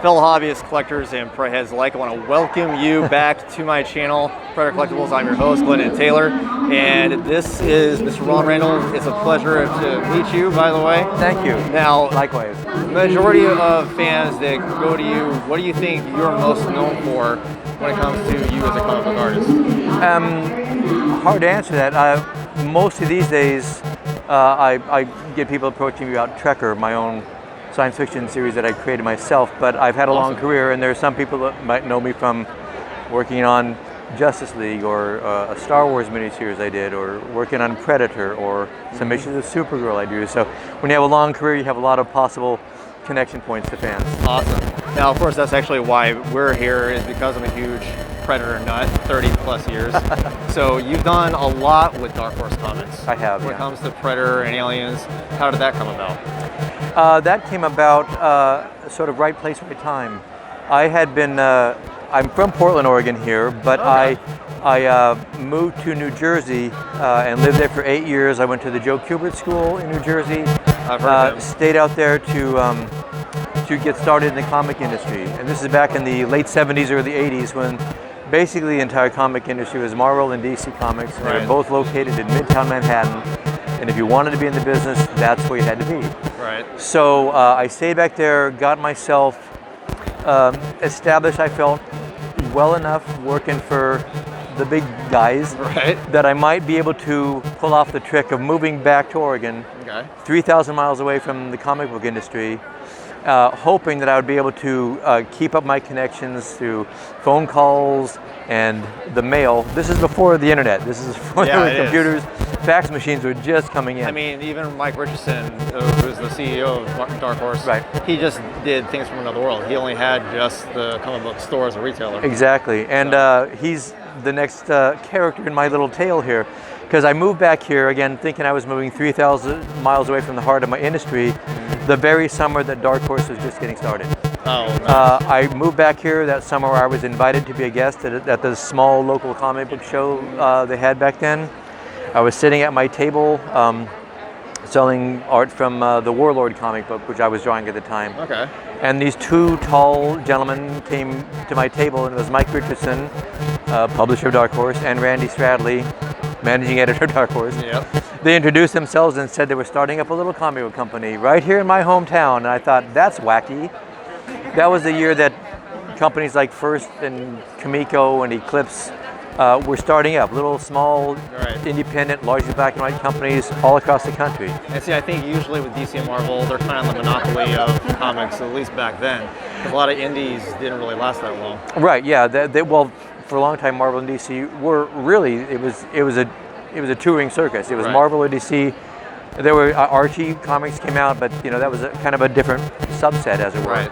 Fellow hobbyists, collectors, and Predator heads alike, I want to welcome you back to my channel, Predator Collectibles. I'm your host, Glenn Taylor, and this is Mr. Ron Randall. It's a pleasure to meet you, by the way. Thank you. Now, likewise. Majority of fans that go to you, what do you think you're most known for when it comes to you as a comic book artist? Hard to answer that. Mostly these days, I get people approaching me about Trekker, my own science fiction series that I created myself, but I've had a long career, and there are some people that might know me from working on Justice League or a Star Wars miniseries I did, or working on Predator, or some issues of Supergirl I do. So when you have a long career, you have a lot of possible connection points to fans. Awesome. Now, of course, that's actually why we're here, is because I'm a huge Predator nut, 30 plus years. So you've done a lot with Dark Horse Comics. I have, When it comes to Predator and Aliens, how did that come about? That came about sort of right place, right time. I had been, I'm from Portland, Oregon here, but okay. I moved to New Jersey and lived there for 8 years. I went to the Joe Kubert School in New Jersey. I've heard of him. Stayed out there to get started in the comic industry. And this is back in the late 70s, early 80s, when basically the entire comic industry was Marvel and DC Comics. And they were both located in Midtown Manhattan. And if you wanted to be in the business, that's where you had to be. Right. So I stayed back there, got myself established, I felt, well enough working for the big guys that I might be able to pull off the trick of moving back to Oregon, 3,000 miles away from the comic book industry, hoping that I would be able to keep up my connections through phone calls and the mail. This is before the internet. This is before there were computers. Fax machines were just coming in. I mean, even Mike Richardson, who's the CEO of Dark Horse, he just did things from another world. He only had just the comic book store as a retailer. Exactly, and he's the next character in my little tale here, because I moved back here, again, thinking I was moving 3,000 miles away from the heart of my industry, the very summer that Dark Horse was just getting started. Oh, nice. I moved back here that summer. I was invited to be a guest at the small local comic book show they had back then. I was sitting at my table selling art from the Warlord comic book, which I was drawing at the time. Okay. And these two tall gentlemen came to my table, and it was Mike Richardson, publisher of Dark Horse, and Randy Stradley, managing editor of Dark Horse. Yep. They introduced themselves and said they were starting up a little comic book company right here in my hometown, and I thought, that's wacky. That was the year that companies like First and Comico and Eclipse were starting up, little small, independent, largely black and white companies all across the country. And see, I think usually with DC and Marvel, they're kind of the monopoly of comics, at least back then. Because a lot of indies didn't really last that long. Right, yeah. Well, for a long time, Marvel and DC were really, it was a touring circus. It was Marvel or DC. There were Archie comics came out, but that was kind of a different subset, as it were.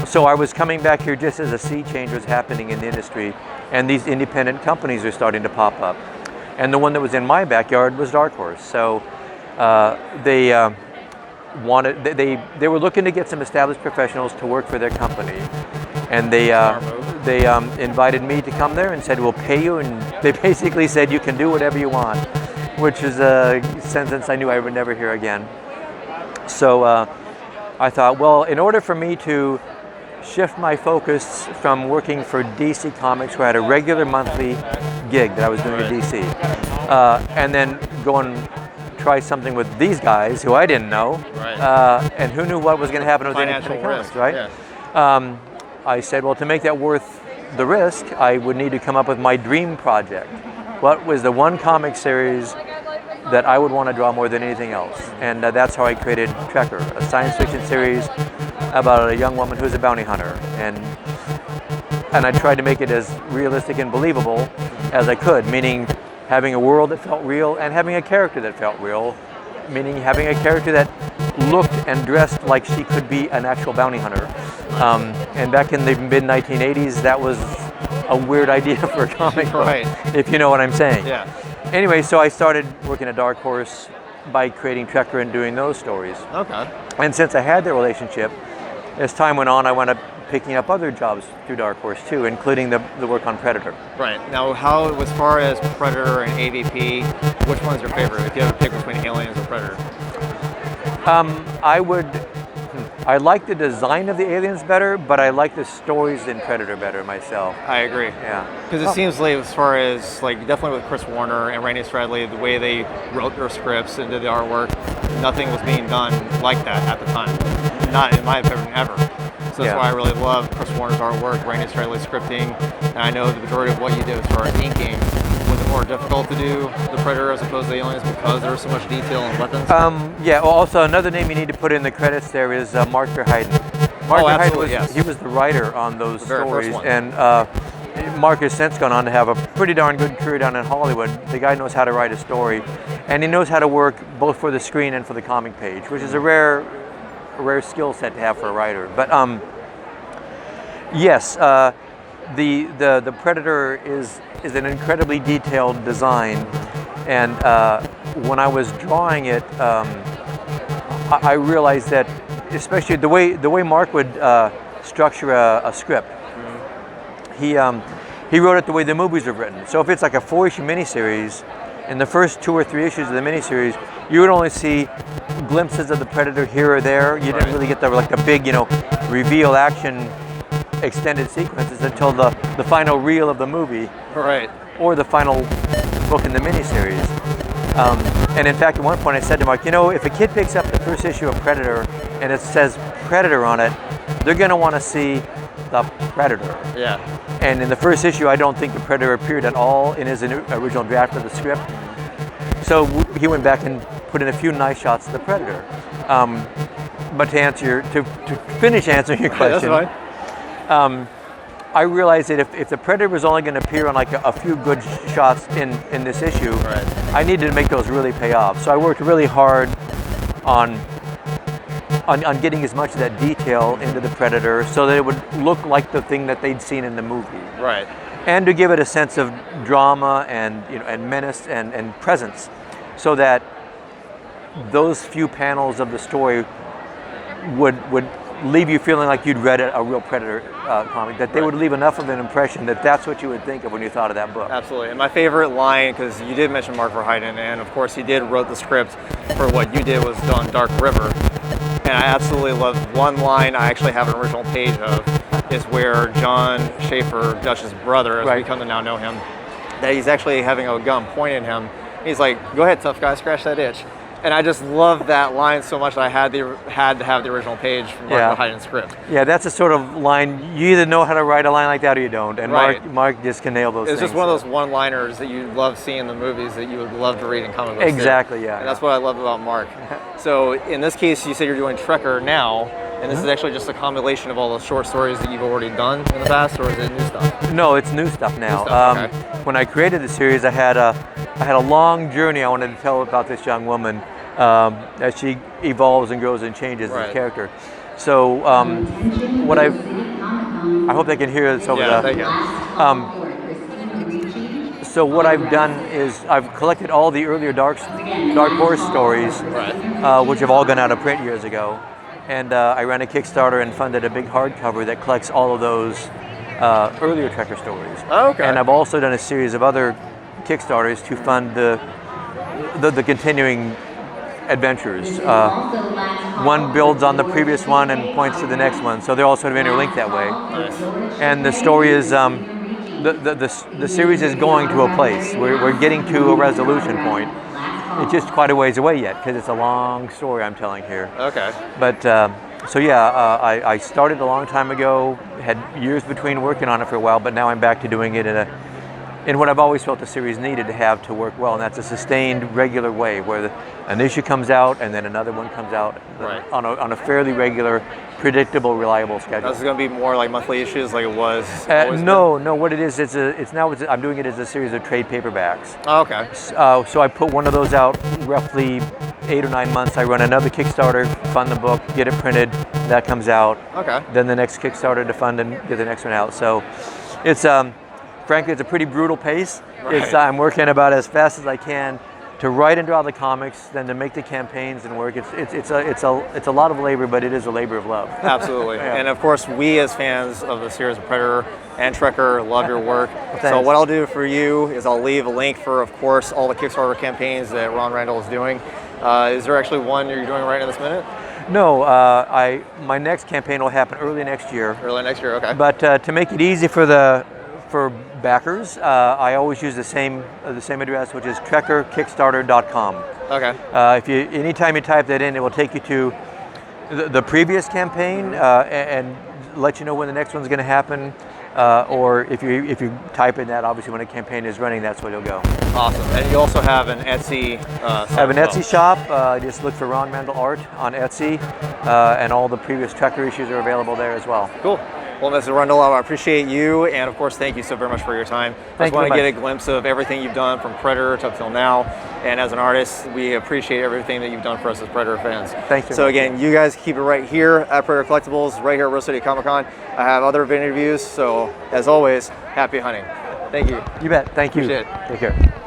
So I was coming back here just as a sea change was happening in the industry, and these independent companies were starting to pop up. And the one that was in my backyard was Dark Horse. So they were looking to get some established professionals to work for their company, and they invited me to come there and said, we'll pay you, and they basically said you can do whatever you want, which is a sentence I knew I would never hear again. So I thought, well, in order for me to shift my focus from working for DC Comics, where I had a regular monthly gig that I was doing at DC, and then go and try something with these guys who I didn't know, and who knew what was going to happen with independent comics, I said, well, to make that worth the risk, I would need to come up with my dream project. What was the one comic series that I would want to draw more than anything else? And that's how I created Trekker, a science fiction series about a young woman who's a bounty hunter. And I tried to make it as realistic and believable as I could, meaning having a world that felt real and having a character that felt real, meaning having a character that looked and dressed like she could be an actual bounty hunter. And back in the mid-1980s, that was a weird idea for a comic book, if you know what I'm saying. Yeah. Anyway, so I started working at Dark Horse by creating Trekker and doing those stories. Okay. And since I had that relationship, as time went on, I wound up picking up other jobs through Dark Horse too, including the work on Predator. Right. Now, as far as Predator and AVP, which one's your favorite? If you have to pick between Aliens or Predator? I would I like the design of the aliens better, but I like the stories in Predator better myself. I agree. Yeah. Because it seems like, as far as like definitely with Chris Warner and Randy Stradley, the way they wrote their scripts and did the artwork, nothing was being done like that at the time. Not in my opinion ever. So that's why I really love Chris Warner's artwork, Randy Stradley's scripting, and I know the majority of what you did as far as inking. Was it more difficult to do the Predator as opposed to the aliens because there was so much detail and weapons? Yeah. Well, also another name you need to put in the credits there is Mark Verheiden. Mark Verheiden he was the writer on those stories, and Mark has since gone on to have a pretty darn good career down in Hollywood. The guy knows how to write a story, and he knows how to work both for the screen and for the comic page, which is a rare skill set to have for a writer. But yes, the Predator is an incredibly detailed design, and when I was drawing it, I realized that, especially the way Mark would structure a script, he wrote it the way the movies were written. So if it's like a 4-issue miniseries, in the first 2 or 3 issues of the miniseries, you would only see glimpses of the Predator here or there. You didn't really get the big, reveal action extended sequences until the final reel of the movie, Right. or the final book in the miniseries. And in fact, at one point I said to Mark, if a kid picks up the first issue of Predator and it says Predator on it, they're going to want to see the Predator. Yeah. And in the first issue, I don't think the Predator appeared at all in his original draft of the script. So he went back and put in a few nice shots of the Predator. But to finish answering your question, That's fine. I realized that if the Predator was only going to appear on like a few good shots in this issue, I needed to make those really pay off. So I worked really hard on getting as much of that detail into the Predator so that it would look like the thing that they'd seen in the movie. Right. And to give it a sense of drama and and menace and presence, so that those few panels of the story would leave you feeling like you'd read a real Predator comic, that they would leave enough of an impression that that's what you would think of when you thought of that book. Absolutely. And my favorite line, because you did mention Mark Verheiden, and of course he wrote the script for what you did was on Dark River. And I absolutely love one line I actually have an original page of, is where John Schaefer, Dutch's brother, as we come to now know him, that he's actually having a gun pointed at him. He's like, "Go ahead, tough guy, scratch that itch." And I just love that line so much that I had to have the original page from Mark Verheiden's script. Yeah, that's a sort of line, you either know how to write a line like that or you don't. And Mark just can nail those things. It's just one of those one-liners that you love seeing in the movies that you would love to read in comic books. Exactly, yeah. And that's what I love about Mark. So in this case, you said you're doing Trekker now, and this is actually just a compilation of all the short stories that you've already done in the past, or is it new stuff? No, it's new stuff now. New stuff, okay. When I created the series, I had a long journey I wanted to tell about this young woman as she evolves and grows and changes as a character. So what I hope they can hear this over so what I've done is I've collected all the earlier Dark Horse stories, which have all gone out of print years ago, and I ran a Kickstarter and funded a big hardcover that collects all of those earlier Trekker stories. Oh, okay. And I've also done a series of other Kickstarters to fund the continuing adventures. One builds on the previous one and points to the next one, so they're all sort of interlinked that way. Nice. And the story is the series is going to a place. We're getting to a resolution point. It's just quite a ways away yet because it's a long story I'm telling here. Okay. But so yeah, I started a long time ago. Had years between working on it for a while, but now I'm back to doing it in what I've always felt the series needed to have to work well, and that's a sustained, regular way where an issue comes out and then another one comes out on a fairly regular, predictable, reliable schedule. This is going to be more like monthly issues, like it was. No. What it is, I'm doing it as a series of trade paperbacks. Oh, okay. So I put one of those out roughly 8 or 9 months. I run another Kickstarter, fund the book, get it printed. That comes out. Okay. Then the next Kickstarter to fund and get the next one out. So it's frankly, it's a pretty brutal pace. I'm working about as fast as I can to write and draw the comics, then to make the campaigns and work. It's a lot of labor, but it is a labor of love. Absolutely. And of course, we as fans of the series of Predator and Trekker love your work. Well, so what I'll do for you is I'll leave a link for, of course, all the Kickstarter campaigns that Ron Randall is doing. Is there actually one you're doing right in this minute? No, my next campaign will happen early next year. Early next year, okay. But to make it easy for backers, I always use the same address, which is trekkerkickstarter.com. Okay. Anytime you type that in, it will take you to the previous campaign and let you know when the next one's going to happen. Or if you type in that, obviously when a campaign is running, that's where you'll go. Awesome. And you also have an Etsy I have an Etsy shop. Just look for Ron Randall Art on Etsy, and all the previous Trekker issues are available there as well. Cool. Well, Mr. Randall, I appreciate you, and of course, thank you so very much for your time. I just want to get a glimpse of everything you've done from Predator to up till now, and as an artist, we appreciate everything that you've done for us as Predator fans. Thank you. So again, you guys keep it right here at Predator Collectibles, right here at Rose City Comic Con. I have other interviews, so as always, happy hunting. Thank you. You bet. Thank you. Appreciate it. Take care.